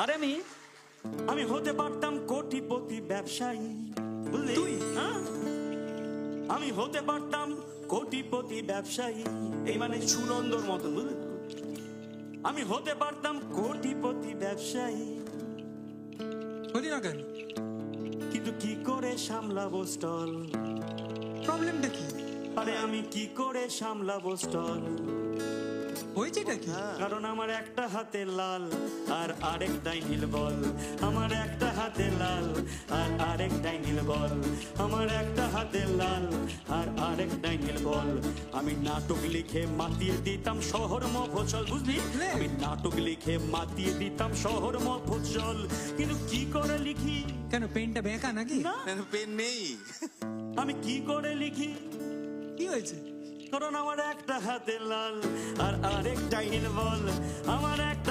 আরে আমি হতে পারতাম কোটিপতি ব্যবসায়ী, বুঝলি? তুই? হ্যাঁ, আমি হতে পারতাম কোটিপতি ব্যবসায়ী, এই মানে সুনন্দর মতো, বুঝলি? আমি হতে পারতাম কোটিপতি ব্যবসায়ী, হলি না কেন? কিন্তু কি করে সামলাবো স্টল? প্রবলেমটা কি? আরে আমি কি করে সামলাবো স্টল? হয়েছেটা কি? কারণ আমার একটা হাতে লাল আর আরেকটাই নীল বল, আমার একটা হাতে লাল আর আরেকটাই নীল বল, আমার একটা হাতে লাল আর আরেকটাই নীল বল। আমি নাটক লিখে মাতিয়ে দিতাম শহর মফস্বল, বুঝলি? আমি নাটক লিখে মাতিয়ে দিতাম শহর মফস্বল, কিন্তু কি করে লিখি? কেন, পেনটা বেঁকা নাকি? না, পেন নেই। আমি কি করে লিখি? কি হয়েছে? কারণ আমার একটা হাতে লাল আর আরেকটাই নীল বল, আমার একটা